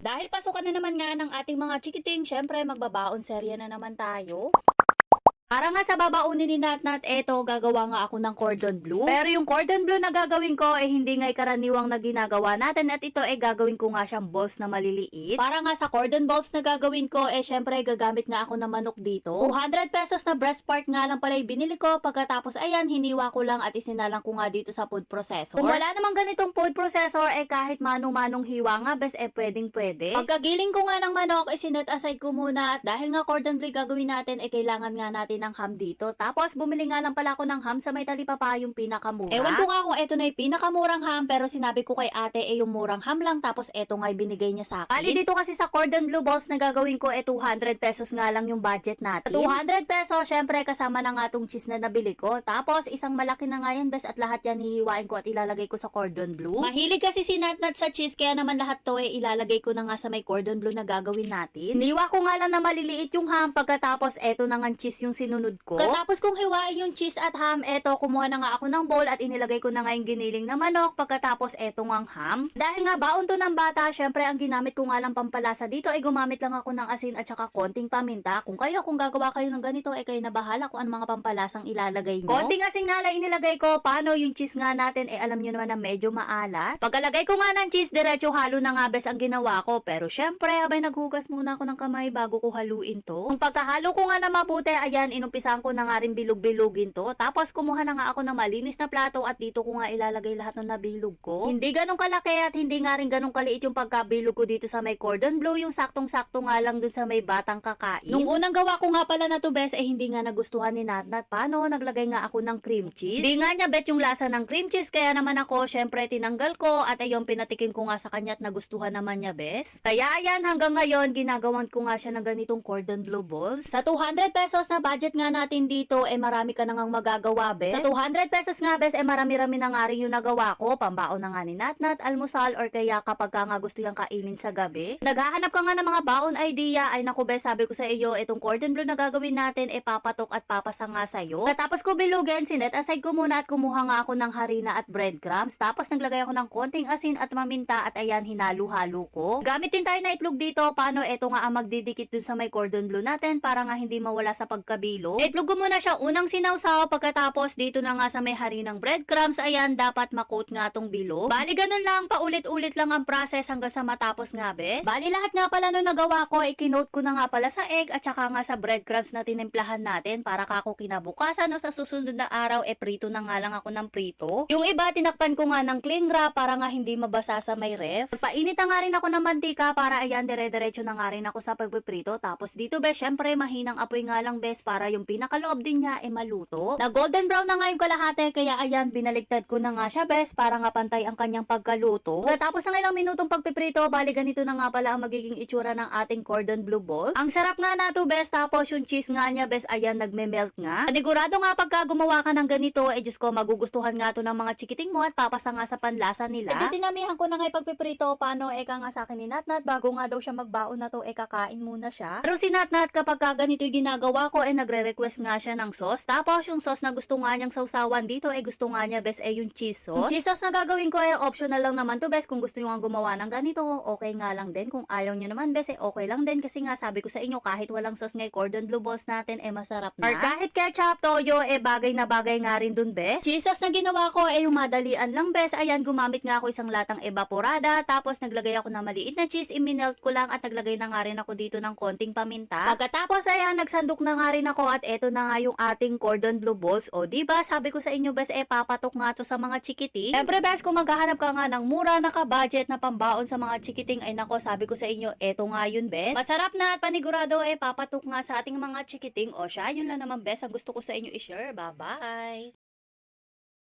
Dahil pasukan na naman nga ng ating mga chikiting, syempre magbabaon serya na naman tayo. Para nga sa babaunin ni Natnat, eto gagawa nga ako ng cordon bleu. Pero yung cordon bleu na gagawin ko hindi nga karaniwang na ginagawa natin at ito gagawin ko nga siyang balls na maliliit. Para nga sa cordon balls na gagawin ko syempre gagamit nga ako ng manok dito. 200 pesos na breast part nga lang pala yung binili ko. Pagkatapos ayan, hiniwa ko lang at isinalang ko nga dito sa food processor. Kung wala namang ganitong food processor kahit manong-manong hiwa nga bes pwedeng pwede. Pagkagiling ko nga ng manok sinet aside ko muna at dahil nga cordon bleu gagawin natin kailangan nga natin ng ham dito. Tapos bumili nga lang pala ako ng ham sa may talipapa yung pinakamura. Ewan ko nga kung eto na yung pinakamurang ham pero sinabi ko kay ate yung murang ham lang tapos eto nga binigay niya sa akin. Bali dito kasi sa cordon bleu balls na gagawin ko 200 pesos nga lang yung budget natin. 200 pesos syempre kasama na nga tong cheese na nabili ko. Tapos isang malaki na nga yan bes at lahat yan hihiwain ko at ilalagay ko sa cordon bleu. Mahilig kasi si Natnat sa cheese kaya naman lahat to ilalagay ko na nga sa may cordon bleu na gagawin natin. Niwa ko nga lang na maliliit yung ham pagkatapos eto na nga cheese yung sinunod ko. Katapos kong hiwain yung cheese at ham, kumuha na nga ako ng bowl at inilagay ko na nga yung giniling na manok. Pagkatapos ngang ham. Dahil nga baon to ng bata, syempre ang ginamit ko nga lang pampalasa dito gumamit lang ako ng asin at saka konting paminta. Kung gagawa kayo ng ganito kayo na bahala kung ano mga pampalasang ilalagay nyo. Konting asin nga lang inilagay ko. Paano yung cheese nga natin alam nyo naman na medyo maalat. Pagkalagay ko nga ng cheese, diretso halo na nga bes ang ginawa ko. Pero syempre, abay naghugas muna ako ng kamay bago ko haluin to. Kung pagkahalo ko nga na mabuti, ayan, inumpisahan ko na nga rin bilog-bilugin to. Tapos kumuha na nga ako ng malinis na plato at dito ko nga ilalagay lahat ng nabilog ko. Hindi ganun kalaki at hindi nga rin ganun kaliit yung pagkabilog ko dito sa may cordon bleu. Yung saktong-sakto nga lang dun sa may batang kakain. Nung unang gawa ko nga pala na to bes, hindi nga nagustuhan ni Natnat. Paano? Naglagay nga ako ng cream cheese. Hindi nga niya bet yung lasa ng cream cheese. Kaya naman ako, syempre tinanggal ko at ayun, pinatikim ko nga sa kanya at nagustuhan naman niya bes. Kaya ayan, hanggang ngayon, ginagawan ko nga siya ng ganitong cordon bleu balls. Sa 200 pesos na budget nga natin dito, marami ka na ngang magagawa, bes. Sa 200 pesos nga, bes, marami-rami na nga rin yung nagawa ko. Pambaon na nga ni Natnat, almusal, or kaya kapag ka nga gusto yung kainin sa gabi. Naghahanap ka nga ng mga baon idea, ay naku, bes, sabi ko sa iyo, itong cordon bleu na gagawin natin, papatok at papasa nga sa'yo. Katapos ko bilugin, sinet aside ko muna at kumuha nga ako ng harina at breadcrumbs. Tapos naglagay ako ng konting asin at maminta at ayan, hinalo-halo ko. Gamit din tayo na itlog dito. Paano? Ito nga ang magdidikit dun sa may cordon bleu natin para nga hindi mawala sa pagkabilo. Itlog ko muna siya unang sinawsaw, pagkatapos dito na nga sa may harinang breadcrumbs, ayan, dapat makot nga tong bilog. Bali ganun lang, paulit-ulit lang ang process hanggang sa matapos nga, bes. Bali lahat nga pala nung nagawa ko, ikinote ko na nga pala sa egg at saka nga sa breadcrumbs na tinimplahan natin para kako kinabukasan o sa susunod na araw, prito na nga lang ako ng prito. Yung iba, tinakpan ko nga ng cling wrap para nga hindi mabasa sa may ref. Painit na nga rin ako ng mantika para ayan, dire-diretso na nga rin ako sa pagpiprito. Tapos dito, bes, syempre mahinang apoy nga lang, bes, para yung pinakaloob din niya maluto. Na golden brown na nga yung kalahati, kaya ayan, binaligtad ko na nga siya, bes, para nga pantay ang kanyang pagkaluto. Tapos ng ilang minutong pagpiprito, bali ganito na nga pala ang magiging itsura ng ating cordon bleu balls. Ang sarap nga na to, bes, tapos yung cheese nga niya, bes, ayan, nagme-melt nga. Panigurado nga pagka gumawa ka ng ganito, Diyos ko, magugustuhan nga to ng mga chikiting mo at papasa nga sa panlasa nila. Dinamihan ko na nga pagpiprito, paano, ka nga sa akin ni Natnat, bago nga daw siya magbaon na to, kakain muna siya. Pero si Natnat, kapag ganito yung ginagawa ko, nagre-request nga siya ng sauce. Tapos yung sauce na gusto nga niyang sausawan dito, gusto nga niya, bes, yung cheese sauce. Yung cheese sauce na gagawin ko, optional lang naman to, bes. Kung gusto niyo nga gumawa ng ganito, okay nga lang din. Kung ayaw niyo naman, bes, okay lang din. Kasi nga, sabi ko sa inyo, kahit walang sauce nga cordon bleu balls natin, masarap na. Or kahit ketchup, toyo, bagay na bagay nga rin dun, bes. Cheese sauce na ginawa ko, yung madalian lang, bes. Ayan, gumamit nga ako isang latang evaporada. Tapos, naglagay ako ng maliit na cheese, iminelt ko lang at naglagay na nga rin ako dito ng konting paminta. Pagkatapos, ayan, nagsandok na nga rin ako at eto na nga yung ating cordon bleu balls. O, diba? Sabi ko sa inyo, bes, papatok nga to sa mga chikiting. Siyempre, bes, kung maghahanap ka nga ng mura, naka-budget na pambaon sa mga chikiting, ay nako, sabi ko sa inyo, eto nga yun, bes. Masarap na at panigurado, papatok nga sa ating mga chikiting. O, siya, yun lang naman, bes, ang gusto ko sa inyo i-share. Bye-bye!